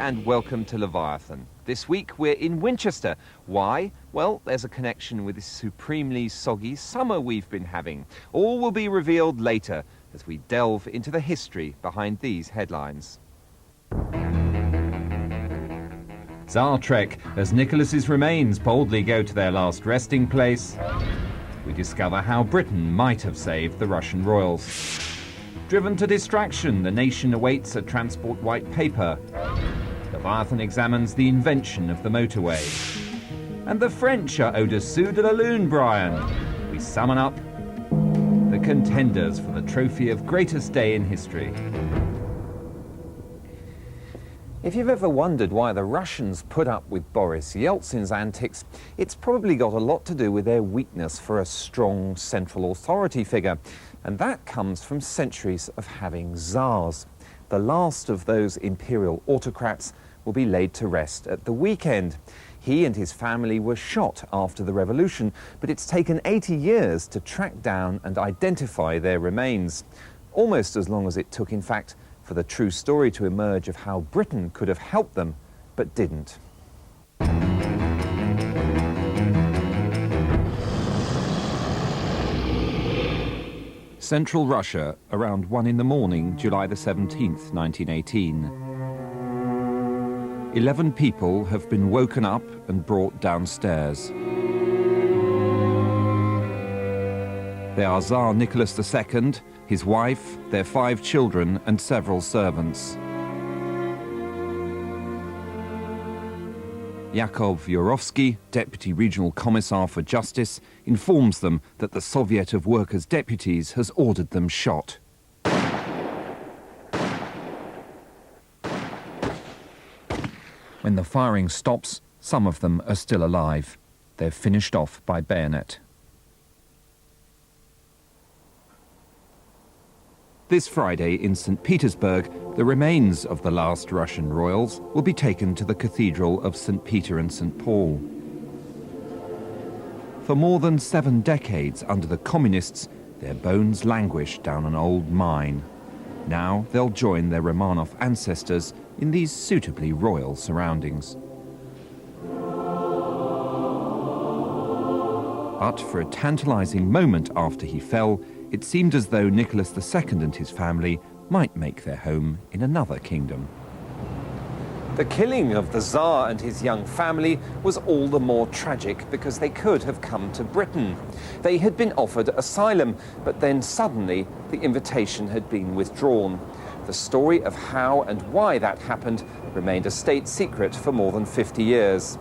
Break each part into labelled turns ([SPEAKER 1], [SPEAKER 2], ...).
[SPEAKER 1] and welcome to Leviathan. This week we're in Winchester. Why? Well, there's a connection with this supremely soggy summer we've been having. All will be revealed later as we delve into the history behind these headlines. Tsar trek as Nicholas's remains boldly go to their last resting place. We discover how Britain might have saved the Russian royals. Driven to distraction, the nation awaits a transport white paper. Leviathan examines the invention of the motorway. And the French are au-dessus de la lune, Brian. We summon up the contenders for the trophy of greatest day in history. If you've ever wondered why the Russians put up with Boris Yeltsin's antics, it's probably got a lot to do with their weakness for a strong central authority figure. And that comes from centuries of having Tsars. The last of those imperial autocrats will be laid to rest at the weekend. He and his family were shot after the revolution, but it's taken 80 years to track down and identify their remains. Almost as long as it took, in fact, for the true story to emerge of how Britain could have helped them, but didn't. Central Russia, around 1 in the morning, July the 17th, 1918. 11 people have been woken up and brought downstairs. They are Tsar Nicholas II, his wife, their 5 children and several servants. Yakov Yurovsky, Deputy Regional Commissar for Justice, informs them that the Soviet of Workers' Deputies has ordered them shot. When the firing stops, some of them are still alive. They're finished off by bayonet. This Friday in St. Petersburg, the remains of the last Russian royals will be taken to the Cathedral of St. Peter and St. Paul. For more than 7 decades under the communists, their bones languished down an old mine. Now they'll join their Romanov ancestors in these suitably royal surroundings. But for a tantalizing moment after he fell, it seemed as though Nicholas II and his family might make their home in another kingdom. The killing of the Tsar and his young family was all the more tragic because they could have come to Britain. They had been offered asylum, but then suddenly the invitation had been withdrawn. The story of how and why that happened remained a state secret for more than 50 years.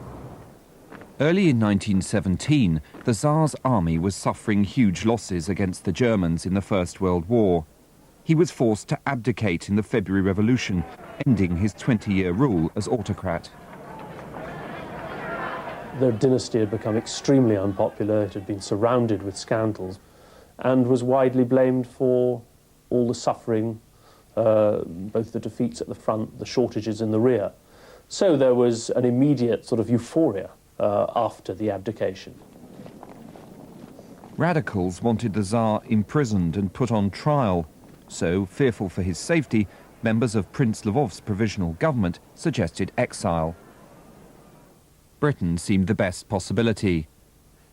[SPEAKER 1] Early in 1917, the Tsar's army was suffering huge losses against the Germans in the First World War. He was forced to abdicate in the February Revolution, ending his 20-year rule as autocrat.
[SPEAKER 2] Their dynasty had become extremely unpopular. It had been surrounded with scandals and was widely blamed for all the suffering, both the defeats at the front, the shortages in the rear. So there was an immediate sort of euphoria after the abdication.
[SPEAKER 1] Radicals wanted the Tsar imprisoned and put on trial. So, fearful for his safety, members of Prince Lvov's provisional government suggested exile. Britain seemed the best possibility.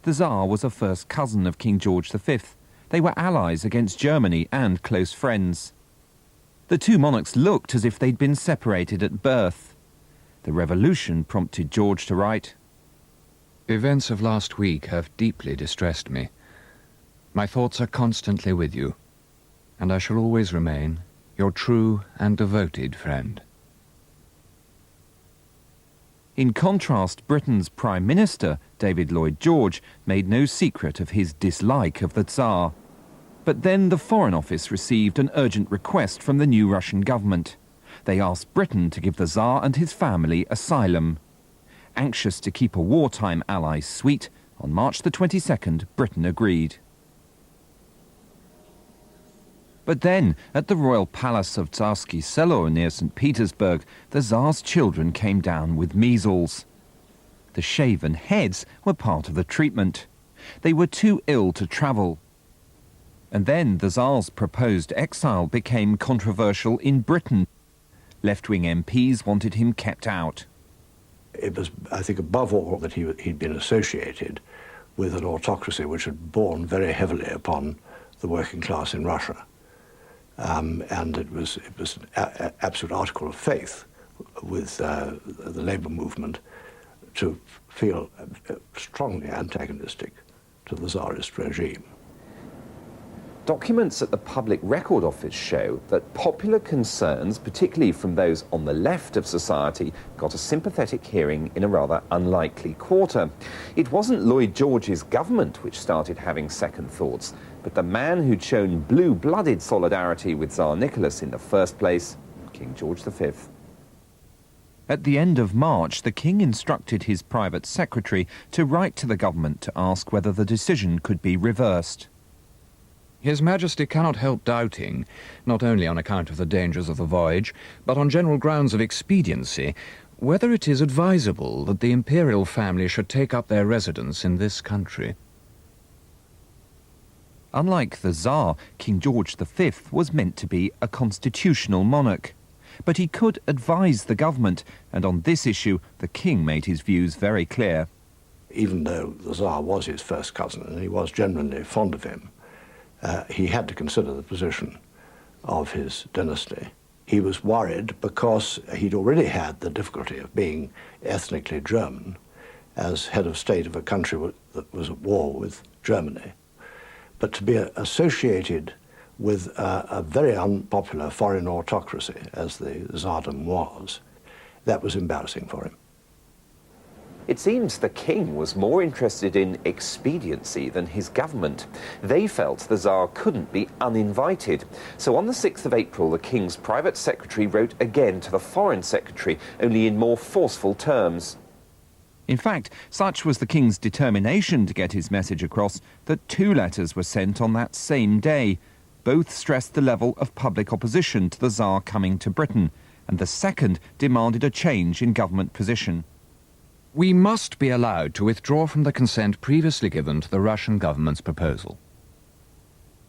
[SPEAKER 1] The Tsar was a first cousin of King George V. They were allies against Germany and close friends. The two monarchs looked as if they'd been separated at birth. The revolution prompted George to write,
[SPEAKER 3] "Events of last week have deeply distressed me. My thoughts are constantly with you, and I shall always remain your true and devoted friend."
[SPEAKER 1] In contrast, Britain's Prime Minister, David Lloyd George, made no secret of his dislike of the Tsar. But then the Foreign Office received an urgent request from the new Russian government. They asked Britain to give the Tsar and his family asylum. Anxious to keep a wartime ally sweet, on March the 22nd, Britain agreed. But then, at the royal palace of Tsarsky Selo near St. Petersburg, the Tsar's children came down with measles. The shaven heads were part of the treatment. They were too ill to travel. And then the Tsar's proposed exile became controversial in Britain. Left-wing MPs wanted him kept out.
[SPEAKER 4] It was, I think, above all that he'd been associated with an autocracy which had borne very heavily upon the working class in Russia. And it was an absolute article of faith with the labor movement to feel strongly antagonistic to the Tsarist regime.
[SPEAKER 1] Documents at the Public Record Office show that popular concerns, particularly from those on the left of society, got a sympathetic hearing in a rather unlikely quarter. It wasn't Lloyd George's government which started having second thoughts, but the man who'd shown blue-blooded solidarity with Tsar Nicholas in the first place, King George V. At the end of March, the king instructed his private secretary to write to the government to ask whether the decision could be reversed.
[SPEAKER 3] His Majesty cannot help doubting, not only on account of the dangers of the voyage, but on general grounds of expediency, whether it is advisable that the imperial family should take up their residence in this country.
[SPEAKER 1] Unlike the Tsar, King George V was meant to be a constitutional monarch. But he could advise the government, and on this issue, the king made his views very clear.
[SPEAKER 4] Even though the Tsar was his first cousin, and he was genuinely fond of him, he had to consider the position of his dynasty. He was worried because he'd already had the difficulty of being ethnically German as head of state of a country that was at war with Germany. But to be associated with a very unpopular foreign autocracy, as the Tsardom was, that was embarrassing for him.
[SPEAKER 1] It seems the king was more interested in expediency than his government. They felt the Tsar couldn't be uninvited. So on the 6th of April, the king's private secretary wrote again to the foreign secretary, only in more forceful terms. In fact, such was the king's determination to get his message across that 2 letters were sent on that same day. Both stressed the level of public opposition to the Tsar coming to Britain, and the second demanded a change in government position.
[SPEAKER 3] We must be allowed to withdraw from the consent previously given to the Russian government's proposal.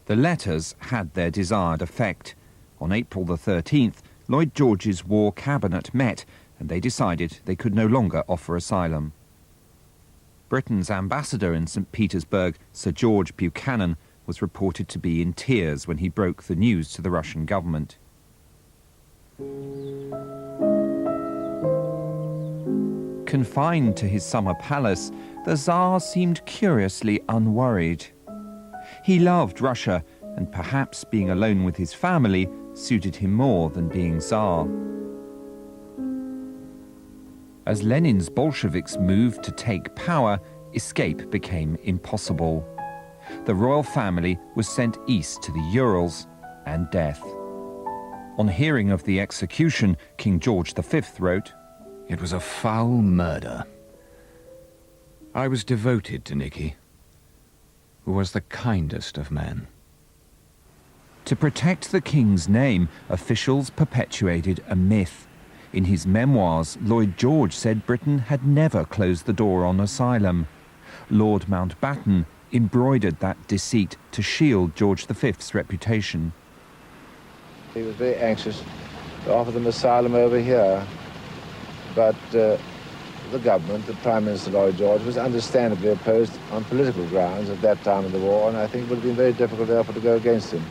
[SPEAKER 1] The letters had their desired effect. On April the 13th, Lloyd George's war cabinet met, and they decided they could no longer offer asylum. Britain's ambassador in St. Petersburg, Sir George Buchanan, was reported to be in tears when he broke the news to the Russian government. Confined to his summer palace, the Tsar seemed curiously unworried. He loved Russia, and perhaps being alone with his family suited him more than being Tsar. As Lenin's Bolsheviks moved to take power, escape became impossible. The royal family was sent east to the Urals, and death. On hearing of the execution, King George V wrote,
[SPEAKER 3] It was a foul murder. I was devoted to Nicky, who was the kindest of men.
[SPEAKER 1] To protect the king's name, officials perpetuated a myth. In his memoirs, Lloyd George said Britain had never closed the door on asylum. Lord Mountbatten embroidered that deceit to shield George V's reputation.
[SPEAKER 5] He was very anxious to offer them asylum over here, but the government, the Prime Minister Lloyd George, was understandably opposed on political grounds at that time of the war, and I think it would have been very difficult therefore to go against him.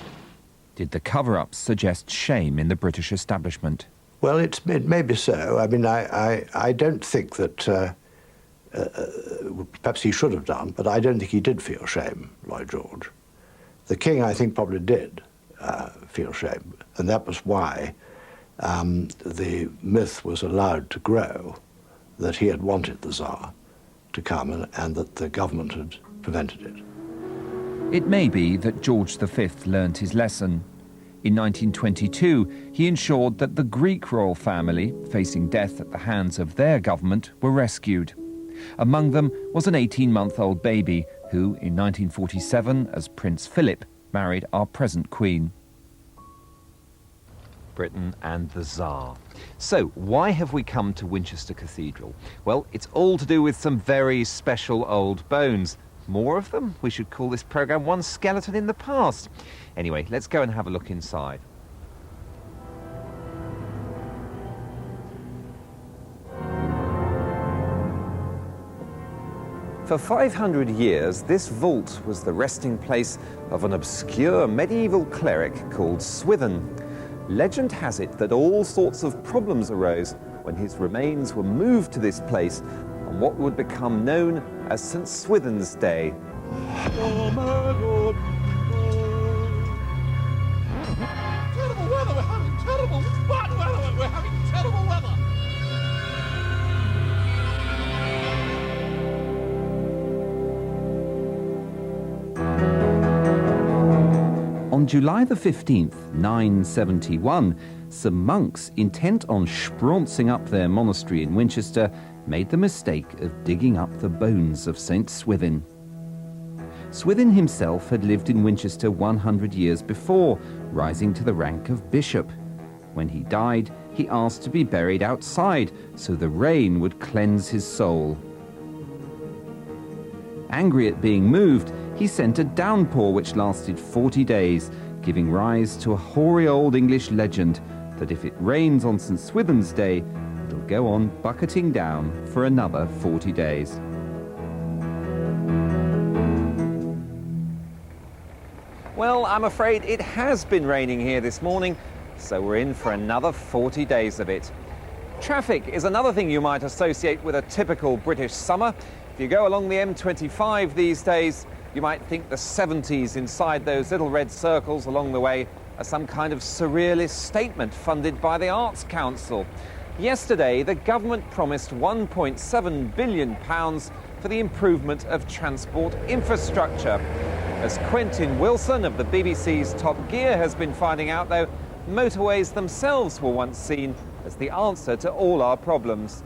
[SPEAKER 1] Did the cover-ups suggest shame in the British establishment?
[SPEAKER 4] Well, it may be so. I mean, I don't think that perhaps he should have done, but I don't think he did feel shame, Lloyd George. The king, I think, probably did feel shame, and that was why the myth was allowed to grow that he had wanted the Tsar to come and that the government had prevented it.
[SPEAKER 1] It may be that George V learnt his lesson. In 1922, he ensured that the Greek royal family, facing death at the hands of their government, were rescued. Among them was an 18-month-old baby who, in 1947, as Prince Philip, married our present Queen. Britain and the Tsar. So, why have we come to Winchester Cathedral? Well, it's all to do with some very special old bones. More of them? We should call this programme One Skeleton in the Past. Anyway, let's go and have a look inside. For 500 years, this vault was the resting place of an obscure medieval cleric called Swithin. Legend has it that all sorts of problems arose when his remains were moved to this place on what would become known as St. Swithin's Day.
[SPEAKER 6] Oh my God. Terrible weather, we're having terrible bad weather, we're having terrible weather.
[SPEAKER 1] On July the 15th, 971, some monks intent on spruncing up their monastery in Winchester made the mistake of digging up the bones of St. Swithin. Swithin himself had lived in Winchester 100 years before, rising to the rank of bishop. When he died, he asked to be buried outside so the rain would cleanse his soul. Angry at being moved, he sent a downpour which lasted 40 days, giving rise to a hoary old English legend that if it rains on St. Swithin's Day, it'll go on bucketing down for another 40 days. Well, I'm afraid it has been raining here this morning, so we're in for another 40 days of it. Traffic is another thing you might associate with a typical British summer. If you go along the M25 these days, you might think the 70s inside those little red circles along the way are some kind of surrealist statement funded by the Arts Council. Yesterday, the government promised £1.7 billion for the improvement of transport infrastructure. As Quentin Wilson of the BBC's Top Gear has been finding out, though, motorways themselves were once seen as the answer to all our problems.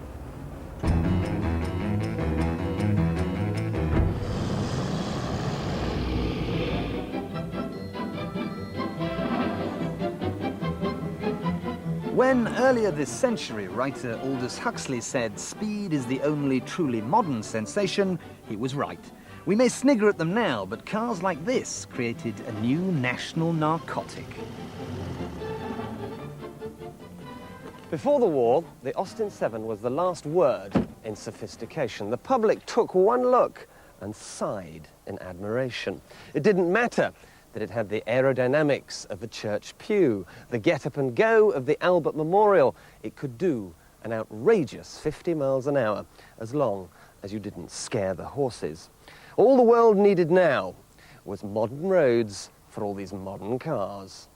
[SPEAKER 7] When earlier this century writer Aldous Huxley said speed is the only truly modern sensation, he was right. We may snigger at them now, but cars like this created a new national narcotic.
[SPEAKER 8] Before the war, the Austin 7 was the last word in sophistication. The public took one look and sighed in admiration. It didn't matter that it had the aerodynamics of a church pew, the get-up and go of the Albert Memorial. It could do an outrageous 50 miles an hour, as long as you didn't scare the horses. All the world needed now was modern roads for all these modern cars.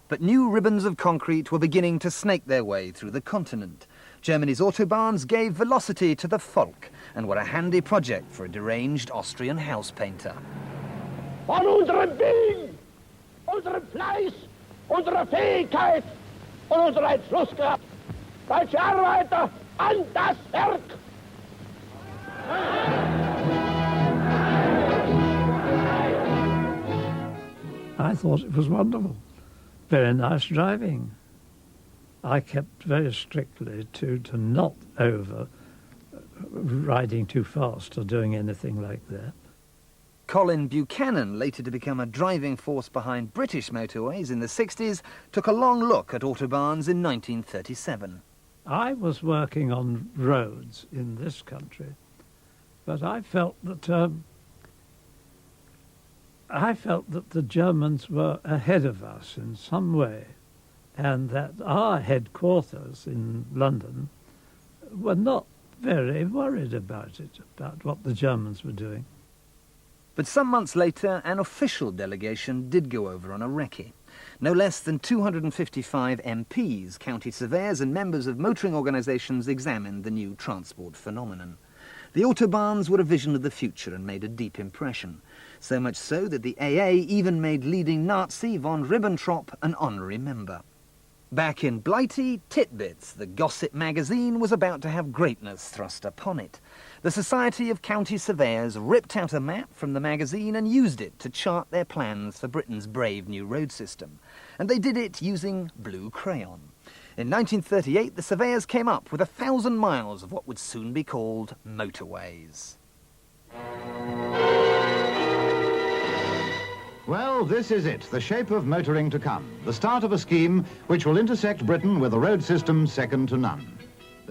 [SPEAKER 7] But new ribbons of concrete were beginning to snake their way through the continent. Germany's autobahns gave velocity to the Volk and were a handy project for a deranged Austrian house painter.
[SPEAKER 9] Von unserem Willen, unserem Fleiß, unserer Fähigkeit und unserer Entschlusskraft. Deutsche Arbeiter, an das Werk!
[SPEAKER 10] I thought it was wonderful. Very nice driving. I kept very strictly to not over riding too fast or doing anything like that.
[SPEAKER 7] Colin Buchanan, later to become a driving force behind British motorways in the 60s, took a long look at autobahns in 1937.
[SPEAKER 10] I was working on roads in this country, but I felt that the Germans were ahead of us in some way, and that our headquarters in London were not very worried about it, about what the Germans were doing.
[SPEAKER 7] But some months later, an official delegation did go over on a recce. No less than 255 MPs, county surveyors and members of motoring organisations examined the new transport phenomenon. The autobahns were a vision of the future and made a deep impression. So much so that the AA even made leading Nazi von Ribbentrop an honorary member. Back in Blighty, Titbits, the gossip magazine, was about to have greatness thrust upon it. The Society of County Surveyors ripped out a map from the magazine and used it to chart their plans for Britain's brave new road system. And they did it using blue crayon. In 1938, the surveyors came up with 1,000 miles of what would soon be called motorways.
[SPEAKER 11] Well, this is it, the shape of motoring to come, the start of a scheme which will intersect Britain with a road system second to none.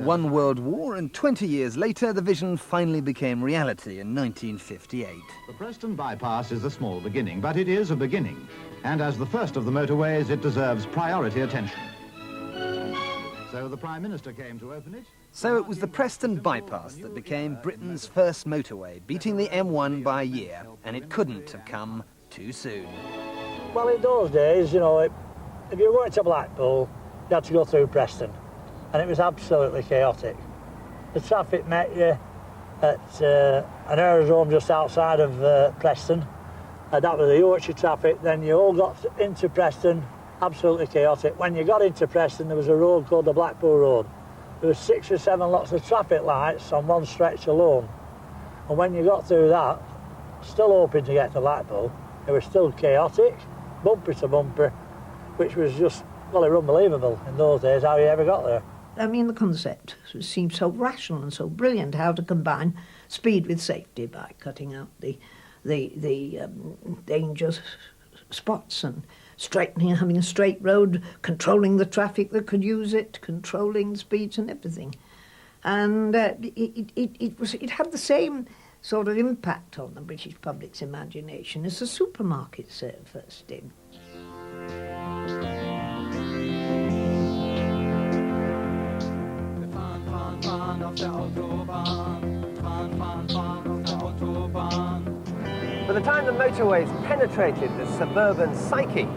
[SPEAKER 7] One world war, and 20 years later, the vision finally became reality in 1958.
[SPEAKER 11] The Preston bypass is a small beginning, but it is a beginning. And as the first of the motorways, it deserves priority attention. So the Prime Minister came to open it.
[SPEAKER 7] So it was the Preston bypass that became Britain's first motorway, beating the M1 by a year, and it couldn't have come too soon.
[SPEAKER 10] Well, in those days, you know, if you were going to Blackpool, you had to go through Preston, and it was absolutely chaotic. The traffic met you at an aerodrome just outside of Preston, and that was the Yorkshire traffic. Then you all got into Preston, absolutely chaotic. When you got into Preston, there was a road called the Blackpool Road. There were 6 or 7 lots of traffic lights on one stretch alone. And when you got through that, still hoping to get to Blackpool, it was still chaotic, bumper to bumper, which was just, well, it was unbelievable in those days how you ever got there.
[SPEAKER 12] I mean, the concept seemed so rational and so brilliant, how to combine speed with safety by cutting out the dangerous spots and straightening, having a straight road, controlling the traffic that could use it, controlling the speeds and everything. And it had the same sort of impact on the British public's imagination as the supermarkets first did.
[SPEAKER 8] By the time the motorways penetrated the suburban psyche,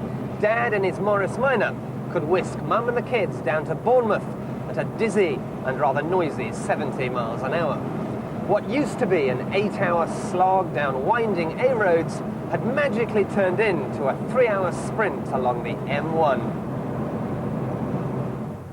[SPEAKER 8] Dad and his Morris Minor could whisk Mum and the kids down to Bournemouth at a dizzy and rather noisy 70 miles an hour. What used to be an 8-hour slog down winding A roads had magically turned into a 3-hour sprint along the M1.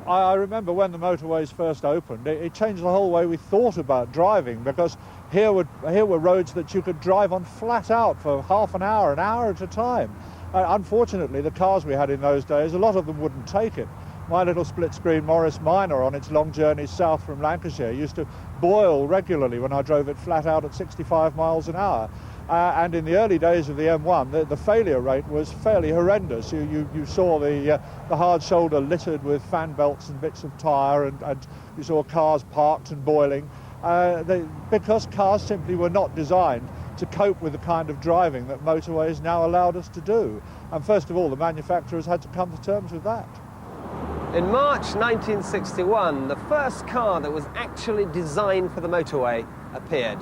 [SPEAKER 13] I remember when the motorways first opened, it changed the whole way we thought about driving, because here were roads that you could drive on flat out for half an hour at a time. Unfortunately, the cars we had in those days, a lot of them wouldn't take it. My little split-screen Morris Minor on its long journeys south from Lancashire used to boil regularly when I drove it flat out at 65 miles an hour. And in the early days of the M1, the failure rate was fairly horrendous. You saw the hard shoulder littered with fan belts and bits of tyre, and you saw cars parked and boiling, because cars simply were not designed to cope with the kind of driving that motorways now allowed us to do. And first of all, the manufacturers had to come to terms with that.
[SPEAKER 8] In March 1961, the first car that was actually designed for the motorway appeared,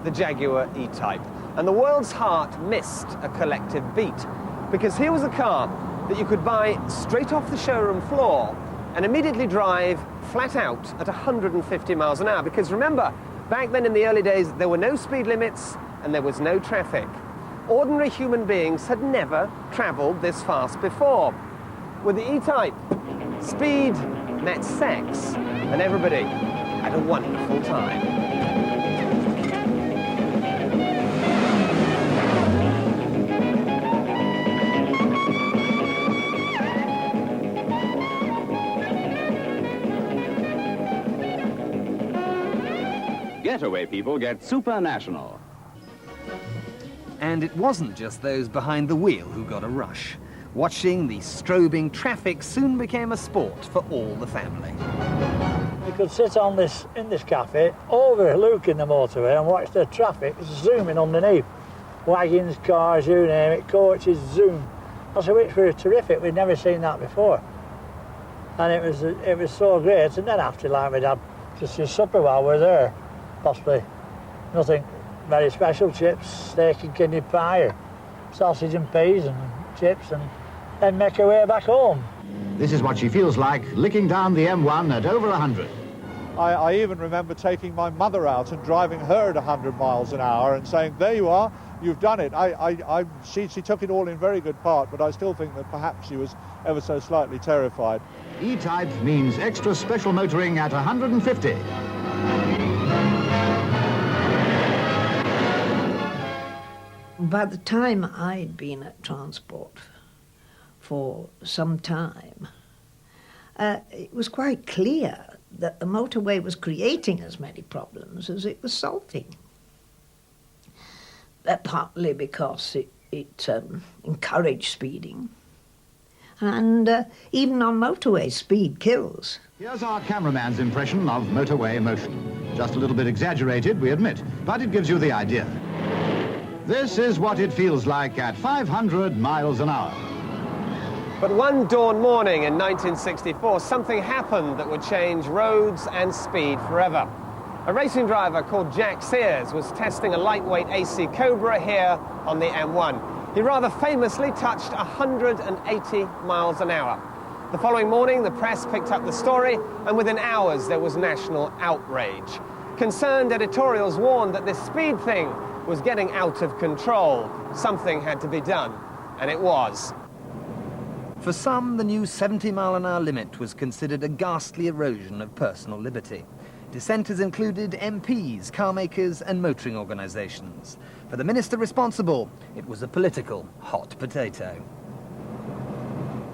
[SPEAKER 8] the Jaguar E-Type. And the world's heart missed a collective beat, because here was a car that you could buy straight off the showroom floor and immediately drive flat out at 150 miles an hour. Because remember, back then in the early days, there were no speed limits and there was no traffic. Ordinary human beings had never travelled this fast before. With the E-Type, speed met sex, and everybody had a wonderful time.
[SPEAKER 14] Getaway people get Supernational.
[SPEAKER 7] And it wasn't just those behind the wheel who got a rush. Watching the strobing traffic soon became a sport for all the family.
[SPEAKER 10] You could sit in this cafe, overlooking the motorway, and watch the traffic zooming underneath. Wagons, cars, you name it, coaches, zoom. Which were terrific. We'd never seen that before. And it was so great. And then after, like, we'd have just your supper while we're there. Possibly nothing very special, chips, steak and kidney pie, or sausage and peas and chips, and then make our way back home.
[SPEAKER 11] This is what she feels like, licking down the M1 at over 100.
[SPEAKER 13] I even remember taking my mother out and driving her at 100 miles an hour and saying, there you are, you've done it. She took it all in very good part, but I still think that perhaps she was ever so slightly terrified.
[SPEAKER 11] E-Type means extra special motoring at 150.
[SPEAKER 12] By the time I'd been at Transport for some time, it was quite clear that the motorway was creating as many problems as it was solving. Partly because it encouraged speeding, And even on motorways, speed kills.
[SPEAKER 11] Here's our cameraman's impression of motorway motion. Just a little bit exaggerated, we admit, but it gives you the idea. This is what it feels like at 500 miles an hour.
[SPEAKER 8] But one dawn morning in 1964, something happened that would change roads and speed forever. A racing driver called Jack Sears was testing a lightweight AC Cobra here on the M1. He rather famously touched 180 miles an hour. The following morning, the press picked up the story, and within hours there was national outrage. Concerned editorials warned that this speed thing was getting out of control. Something had to be done, and it was.
[SPEAKER 7] For some, the new 70-mile-an-hour limit was considered a ghastly erosion of personal liberty. Dissenters included MPs, car makers, and motoring organisations. For the minister responsible, it was a political hot potato.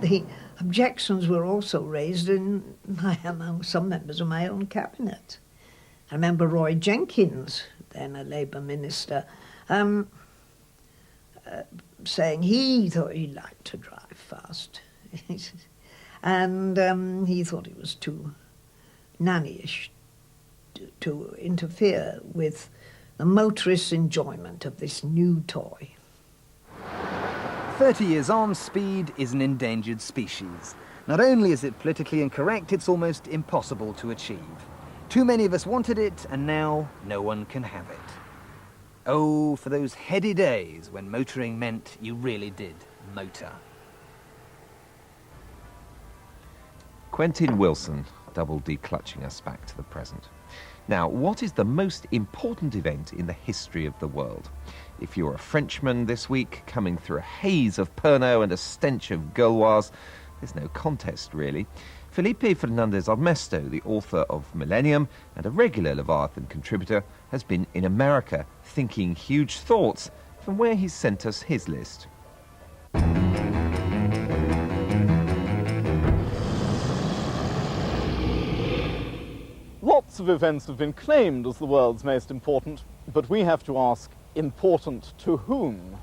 [SPEAKER 12] The objections were also raised among some members of my own cabinet. I remember Roy Jenkins, then a Labour minister, saying he thought he liked to drive fast. And he thought it was too nannyish to interfere with the motorist's enjoyment of this new toy.
[SPEAKER 7] 30 years on, speed is an endangered species. Not only is it politically incorrect, it's almost impossible to achieve. Too many of us wanted it, and now no one can have it. Oh, for those heady days when motoring meant you really did motor.
[SPEAKER 1] Quentin Wilson, double declutching us back to the present. Now, what is the most important event in the history of the world? If you're a Frenchman this week, coming through a haze of Pernod and a stench of Gauloise, there's no contest, really. Felipe Fernandez Armesto, the author of Millennium and a regular Leviathan contributor, has been in America, thinking huge thoughts, from where he's sent us his list.
[SPEAKER 15] Lots of events have been claimed as the world's most important, but we have to ask, important to whom?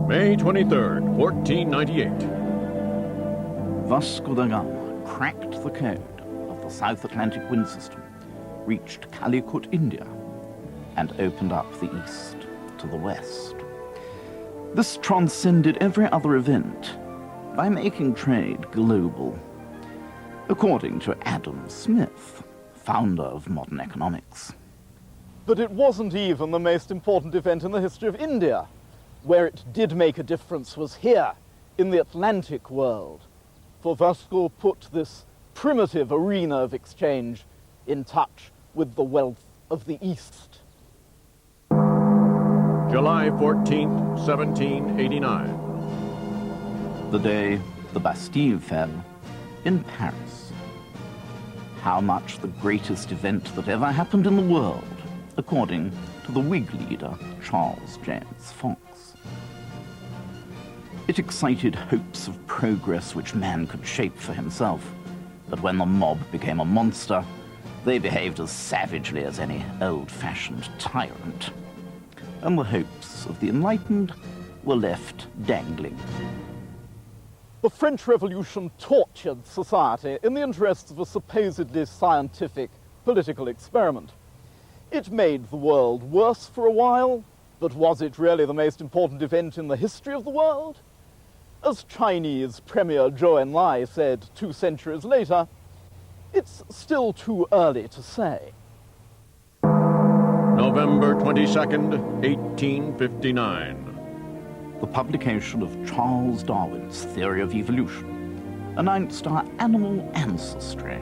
[SPEAKER 16] May 23rd, 1498.
[SPEAKER 17] Vasco da Gama cracked the code of the South Atlantic wind system, reached Calicut, India, and opened up the east to the west. This transcended every other event by making trade global, according to Adam Smith, founder of modern economics.
[SPEAKER 15] But it wasn't even the most important event in the history of India. Where it did make a difference was here, in the Atlantic world. For Vasco put this primitive arena of exchange in touch with the wealth of the East.
[SPEAKER 16] July 14th, 1789.
[SPEAKER 17] The day the Bastille fell in Paris. How much the greatest event that ever happened in the world, according to the Whig leader Charles James Fox. It excited hopes of progress which man could shape for himself. But when the mob became a monster, they behaved as savagely as any old-fashioned tyrant. And the hopes of the enlightened were left dangling.
[SPEAKER 15] The French Revolution tortured society in the interests of a supposedly scientific political experiment. It made the world worse for a while, but was it really the most important event in the history of the world? As Chinese Premier Zhou Enlai said 2 centuries later, it's still too early to say.
[SPEAKER 16] November 22nd, 1859.
[SPEAKER 17] The publication of Charles Darwin's theory of evolution announced our animal ancestry.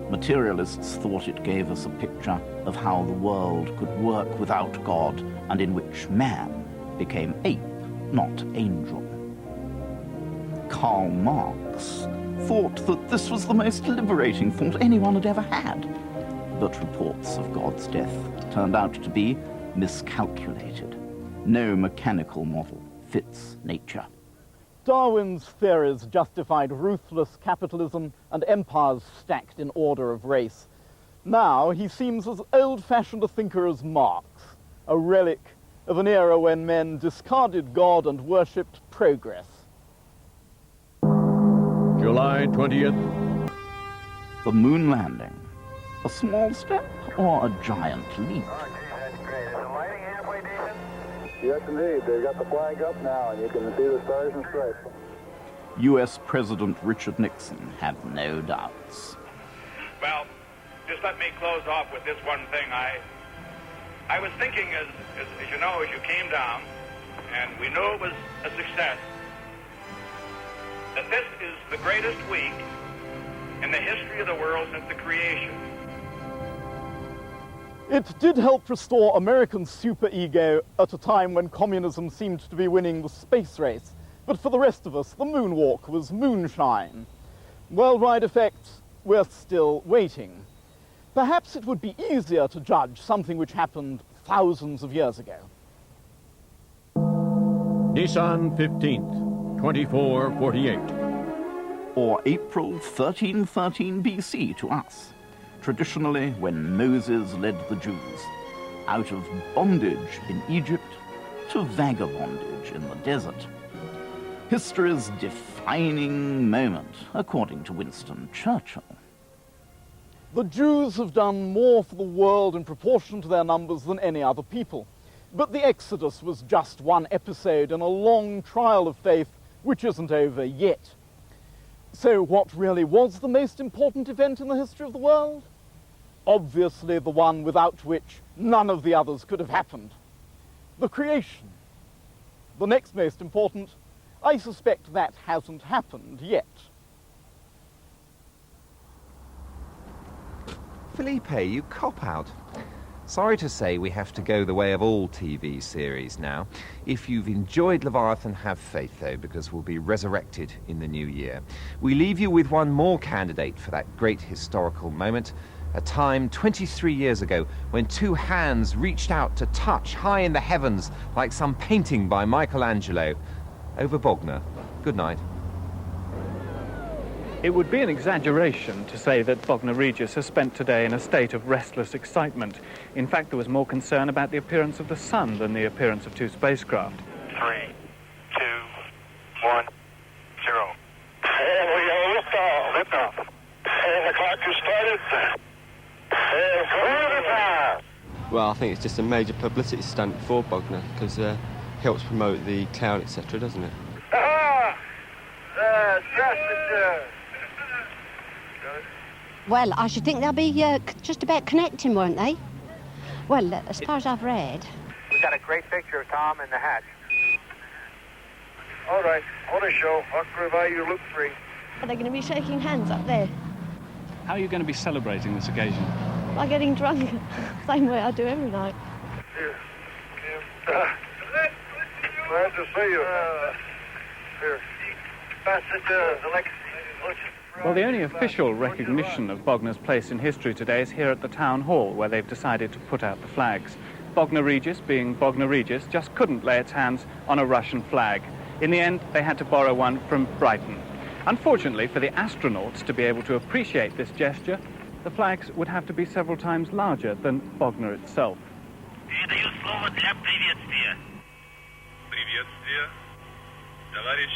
[SPEAKER 17] Materialists thought it gave us a picture of how the world could work without God and in which man became ape, not angel. Karl Marx thought that this was the most liberating thought anyone had ever had. But reports of God's death turned out to be miscalculated. No mechanical model fits nature.
[SPEAKER 15] Darwin's theories justified ruthless capitalism and empires stacked in order of race. Now he seems as old-fashioned a thinker as Marx, a relic of an era when men discarded God and worshipped progress.
[SPEAKER 16] July 20th.
[SPEAKER 17] The moon landing. A small step or a giant leap?
[SPEAKER 18] Yes, indeed. They've got the flag up now, and you can see the stars and stripes.
[SPEAKER 17] U.S. President Richard Nixon had no doubts.
[SPEAKER 19] Well, just let me close off with this one thing. I was thinking, as you know, as you came down, and we knew it was a success, that this is the greatest week in the history of the world since the creation.
[SPEAKER 15] It did help restore American superego at a time when communism seemed to be winning the space race. But for the rest of us, the moonwalk was moonshine. Worldwide effects, we're still waiting. Perhaps it would be easier to judge something which happened thousands of years ago.
[SPEAKER 16] Nisan 15th, 2448.
[SPEAKER 17] Or April 1313 BC to us. Traditionally, when Moses led the Jews out of bondage in Egypt to vagabondage in the desert. History's defining moment, according to Winston Churchill.
[SPEAKER 15] The Jews have done more for the world in proportion to their numbers than any other people. But the Exodus was just one episode in a long trial of faith which isn't over yet. So what really was the most important event in the history of the world? Obviously the one without which none of the others could have happened. The creation. The next most important, I suspect that hasn't happened yet.
[SPEAKER 1] Felipe, you cop-out. Sorry to say we have to go the way of all TV series now. If you've enjoyed Leviathan, have faith, though, because we'll be resurrected in the new year. We leave you with one more candidate for that great historical moment, a time 23 years ago when two hands reached out to touch high in the heavens like some painting by Michelangelo. Over Bognor. Good night.
[SPEAKER 20] It would be an exaggeration to say that Bognor Regis has spent today in a state of restless excitement. In fact, there was more concern about the appearance of the sun than the appearance of two spacecraft.
[SPEAKER 19] 3, 2, 1, 0. And we have liftoff. Liftoff. And the clock has started. And clear the time.
[SPEAKER 21] Well, I think it's just a major publicity stunt for Bognor because it helps promote the town, etc., doesn't it?
[SPEAKER 22] Well, I should think they'll be just about connecting, won't they? Well, as far as I've read.
[SPEAKER 19] We got a great picture of Tom in the hatch. All right, on a show. I'll provide you loop 3.
[SPEAKER 22] Are they going to be shaking hands up there?
[SPEAKER 20] How are you going to be celebrating this occasion?
[SPEAKER 22] By getting drunk, same way I do every night.
[SPEAKER 19] Here, glad to see you. Here, pass it to Alexis.
[SPEAKER 20] Well, the only official recognition of Bognor's place in history today is here at the town hall, where they've decided to put out the flags. Bognor Regis, being Bognor Regis, just couldn't lay its hands on a Russian flag. In the end, they had to borrow one from Brighton. Unfortunately, for the astronauts to be able to appreciate this gesture, the flags would have to be several times larger than Bognor itself.
[SPEAKER 19] Передаю слово для приветствия. Приветствие, товарищ